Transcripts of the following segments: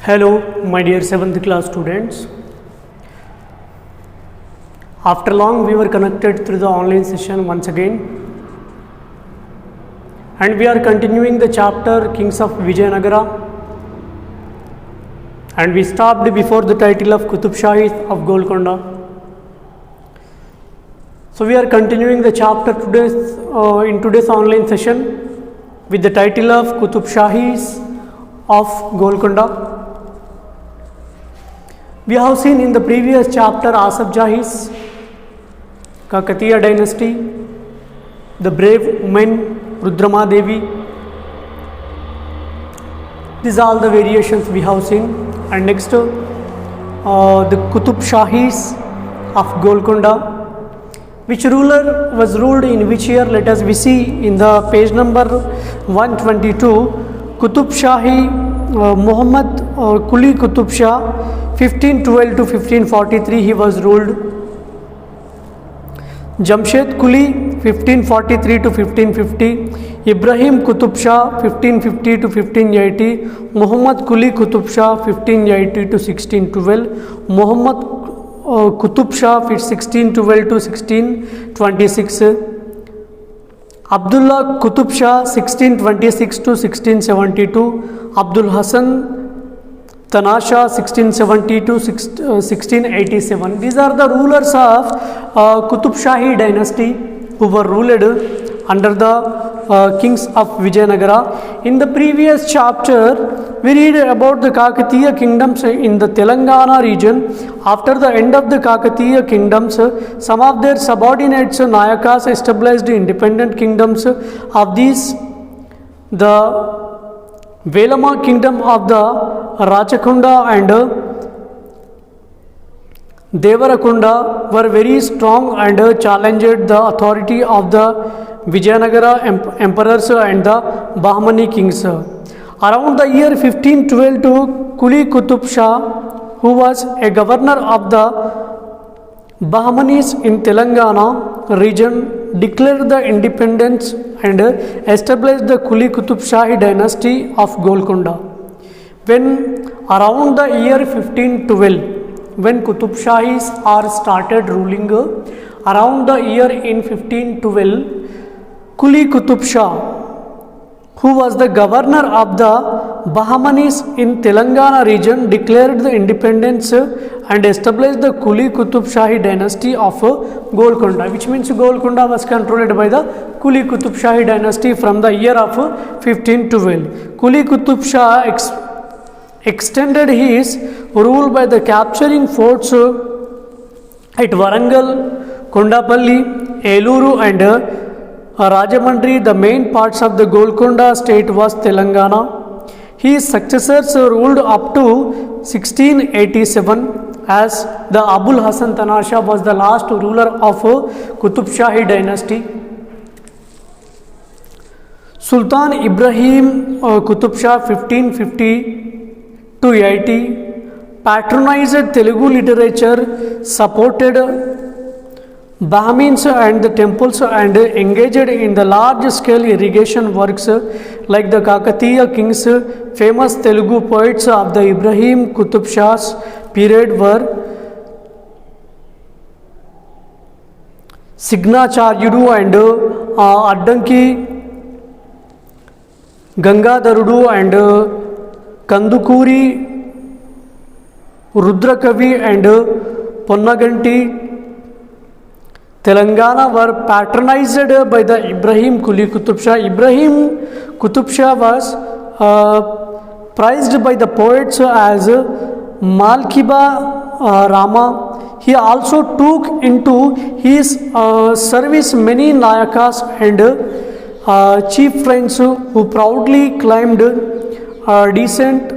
Hello, my dear 7th class students. After long, we were connected through the online session once again, and we are continuing the chapter Kings of Vijayanagara, and we stopped before the title of Qutub Shahi of Golconda. So we are continuing the chapter in today's online session with the title of Qutub Shahis of Golconda. We have seen in the previous chapter Asaf Jahis, Kakatiya dynasty, the brave woman Rudrama Devi. These are all the variations we have seen. And next, the Qutub Shahis of Golconda. Which ruler was ruled in which year? Let us we see in the page number 122. Qutub Shahi Muhammad Quli Qutub Shah 1512 to 1543 he was ruled. Jamshed Quli 1543 to 1550, Ibrahim Qutub Shah 1550 to 1580, Muhammad Quli Qutub Shah 1580 to 1612, Muhammad Qutub Shah 1612 to 1626, Abdullah Qutub Shah 1626 to 1672, Abdul Hassan Tanasha 1670 to 1687. These are the rulers of Qutub Shahi dynasty who were ruled under the kings of Vijayanagara. In the previous chapter, we read about the Kakatiya kingdoms in the Telangana region. After the end of the Kakatiya kingdoms, some of their subordinates Nayakas established independent kingdoms. Of these, the Velama kingdom of the Rachakunda and Devarakunda were very strong and challenged the authority of the Vijayanagara emperors and the Bahmani kings. Around the year 1512, Quli Qutub Shah, who was a governor of the Bahmanis in Telangana region, declared the independence and established the Quli Qutub Shahi dynasty of Golconda. When around the year 1512, when Qutub Shahis are started ruling, around the year in 1512, Quli Qutub Shah, who was the governor of the Bahmanis in Telangana region, declared the independence and established the Quli Qutub Shahi dynasty of Golconda, which means Golconda was controlled by the Quli Qutub Shahi dynasty from the year of 1512. Quli Qutub Shah extended his rule by the capturing forts at Warangal, Kondapalli, Eluru and Rajamandri. The main parts of the Golconda state was Telangana. His successors ruled up to 1687, as the Abul Hassan Tanasha was the last ruler of Qutub Shahi dynasty. Sultan Ibrahim Qutub Shah 1550 to 80 patronized Telugu literature, supported Bahmins and the temples, and engaged in the large-scale irrigation works like the Kakatiya kings. Famous Telugu poets of the Ibrahim Qutub Shah's period were Signacharyudu and Addanki Gangadharudu and Kandukuri, Rudrakavi and Ponnaganti. Telangana were patronized by the Ibrahim Quli Qutub Shah. Ibrahim Qutub Shah was prized by the poets as Malkiba Rama. He also took into his service many Nayakas and chief friends who proudly claimed descent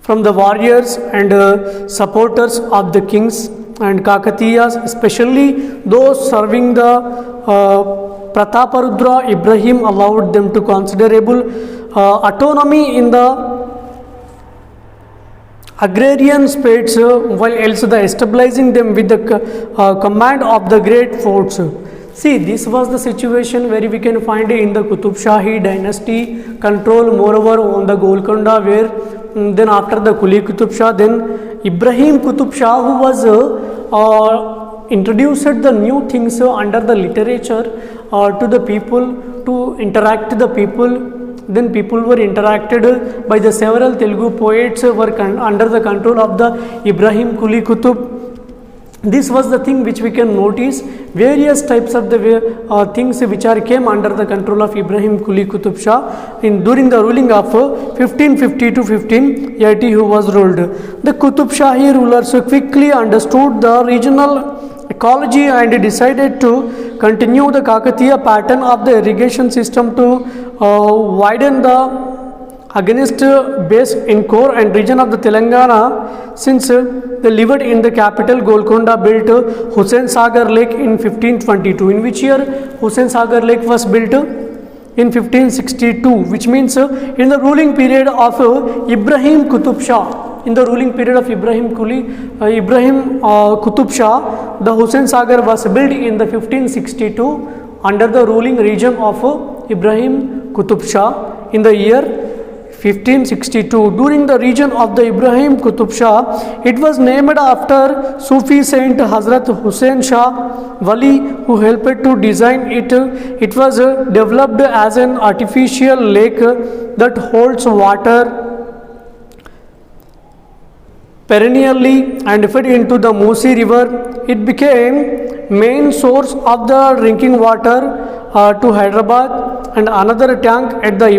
from the warriors and supporters of the kings and Kakatiyas, especially those serving the Prataparudra. Ibrahim allowed them to considerable autonomy in the agrarian states, while else the establishing them with the command of the great forts. See, this was the situation where we can find in the Qutub Shahi dynasty control moreover on the Golconda, where then after the Quli Qutub Shah, then Ibrahim Qutub Shah, who was introduced the new things under the literature to the people, to interact the people. Then people were interacted by the several Telugu poets were under the control of the Ibrahim Quli Qutub. This was the thing which we can notice, various types of the things which are came under the control of Ibrahim Quli Qutub Shah during the ruling of 1550 to 1580, who was ruled. The Qutub Shahi rulers quickly understood the regional ecology and decided to continue the Kakatiya pattern of the irrigation system to widen the against base in core and region of the Telangana. Since they lived in the capital, Golconda built Hussain Sagar Lake in 1522. In which year Hussain Sagar Lake was built? In 1562, which means in the ruling period of Ibrahim Qutub Shah. In the ruling period of Ibrahim Qutub Shah, the Hussain Sagar was built in the 1562 under the ruling region of Ibrahim Qutub Shah in the year 1562. During the region of the Ibrahim Qutub Shah, it was named after Sufi saint Hazrat Hussain Shah Wali, who helped to design it. It was developed as an artificial lake that holds water perennially and fed into the Musi river. It became main source of the drinking water to Hyderabad, and another tank at the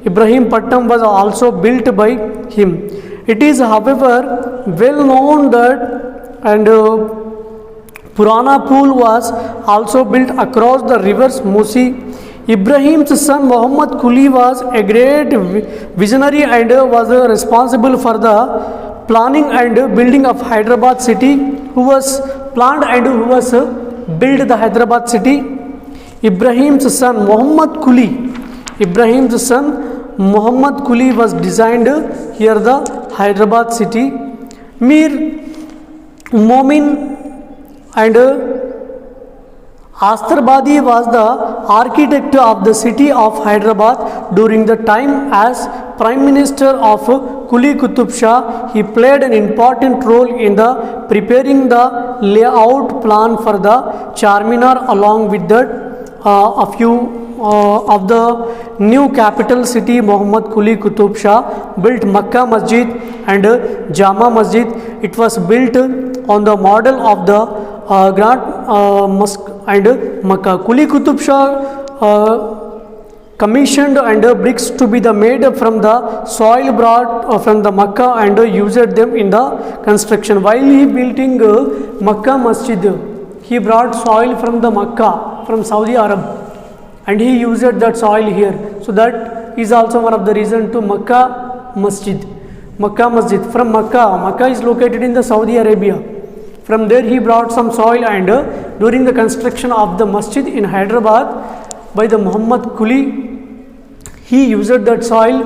Ibrahimpatnam was also built by him. It is however well known that Purana pool was also built across the rivers Musi. Ibrahim's son Muhammad Quli was a great visionary and was responsible for the planning and building of Hyderabad city, who was planned and who was built the Hyderabad city. Ibrahim's son Muhammad Quli was designed here the Hyderabad city. Mir Momin and Astarbadi was the architect of the city of Hyderabad during the time as Prime Minister of Quli Qutub Shah. He played an important role in the preparing the layout plan for the Charminar. Along with that, a few of the new capital city, Muhammad Quli Qutub Shah built Makkah Masjid and Jama Masjid. It was built on the model of the Grand Mosque and Makkah. Quli Qutub Shah commissioned and bricks to be the made from the soil brought from the Makkah and used them in the construction. While he building Makkah Masjid, he brought soil from the Makkah, from Saudi Arab, and he used that soil here. So that is also one of the reason to Makkah Masjid. From Makkah is located in the Saudi Arabia. From there he brought some soil, and during the construction of the masjid in Hyderabad by the Muhammad Quli, he used that soil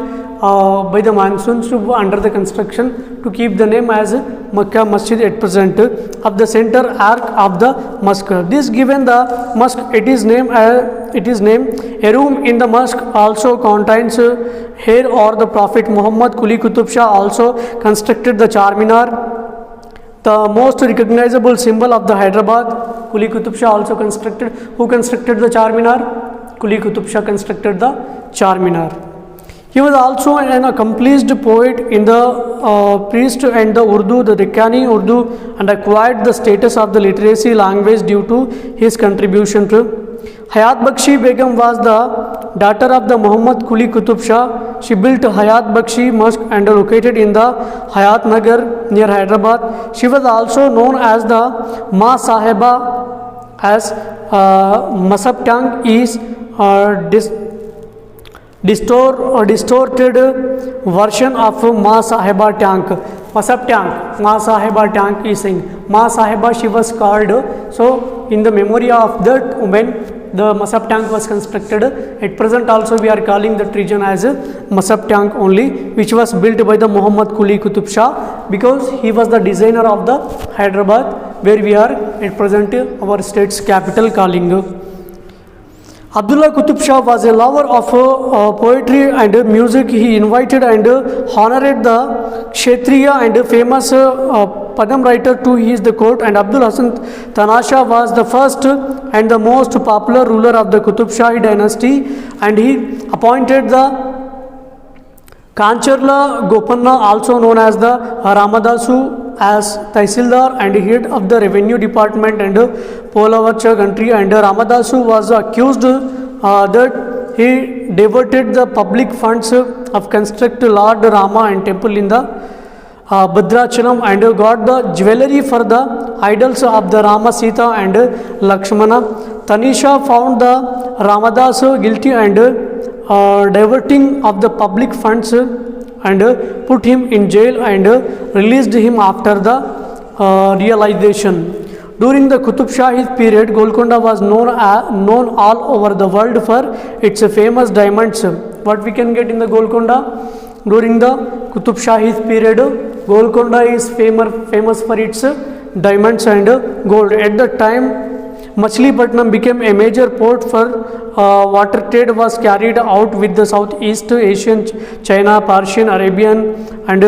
by the monsoons to under the construction to keep the name as Makkah Masjid at present of the center arc of the mosque. This given the mosque, it is named a room in the mosque also contains hair or the Prophet Muhammad. Quli Qutub Shah also constructed the Charminar, the most recognizable symbol of the Hyderabad. Quli Qutub Shah also constructed. Who constructed the Charminar? Quli Qutub Shah constructed the Charminar. He was also an accomplished poet in the priest and the Urdu, the Deccani Urdu, and acquired the status of the literacy language due to his contribution to. Hayat Bakshi Begum was the daughter of the Muhammad Quli Qutub Shah. She built Hayat Bakshi Mosque and located in the Hayat Nagar near Hyderabad. She was also known as the Ma Sahiba, as Masab Tank is distorted version of Ma Sahiba Tank. Masab Tank, Ma Sahiba Tank is saying Ma Sahiba, she was called. So in the memory of that woman, the Masab Tank was constructed. At present also we are calling that region as Masab Tank only, which was built by the Muhammad Quli Qutub Shah, because he was the designer of the Hyderabad where we are at present our state's capital Kalinga. Abdullah Qutub Shah was a lover of poetry and music. He invited and honored the Kshatriya and famous Padam writer to his the court, and Abdul Hasan Tanasha was the first and the most popular ruler of the Qutub Shahi dynasty, and he appointed the Kancharla Gopanna, also known as the Ramadasu, as Tahsildar and head of the revenue department and Polavacha country, and Ramadasu was accused that he diverted the public funds of construct Lord Rama and temple in the Bhadrachalam and got the jewelry for the idols of the Rama, Sita and Lakshmana. Tanisha found the Ramadasu guilty and diverting of the public funds and put him in jail and released him after the realization. During the Qutub Shahi period, Golconda was known all over the world for its famous diamonds. What we can get in the Golconda? During the Qutub Shahi period, Golconda is famous for its diamonds and gold. At the time, Machilipatnam became a major port for water trade was carried out with the Southeast Asian, China, Persian, Arabian and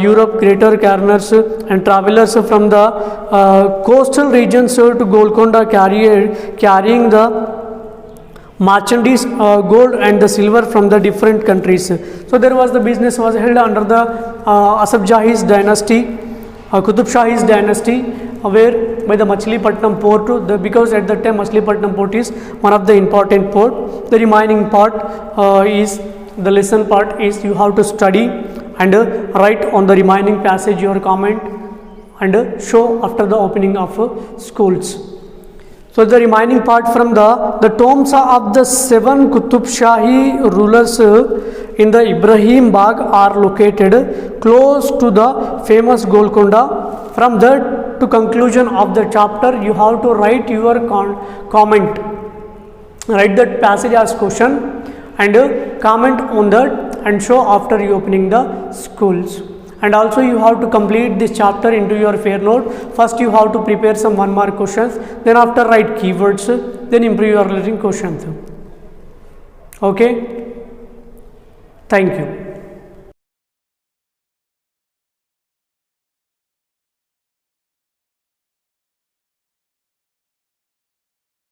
Europe, greater carriers and travelers from the coastal regions to Golconda carrying the merchandise, gold and the silver from the different countries. So there was the business was held under the Asaf Jahi's dynasty, Qutub Shahi's dynasty, where by the Machilipatnam port, because at that time Machilipatnam port is one of the important port. The remaining part is the lesson part is you have to study and write on the remaining passage your comment and show after the opening of schools. So the remaining part from the tombs of the 7 Qutub Shahi rulers in the Ibrahim Bagh are located close to the famous Golconda. From that to conclusion of the chapter, you have to write your comment. Write that passage as question and comment on that and show after you opening the schools. And also you have to complete this chapter into your fair note. First you have to prepare some 1 mark questions, then after write keywords, then improve your listening questions. Okay, thank you.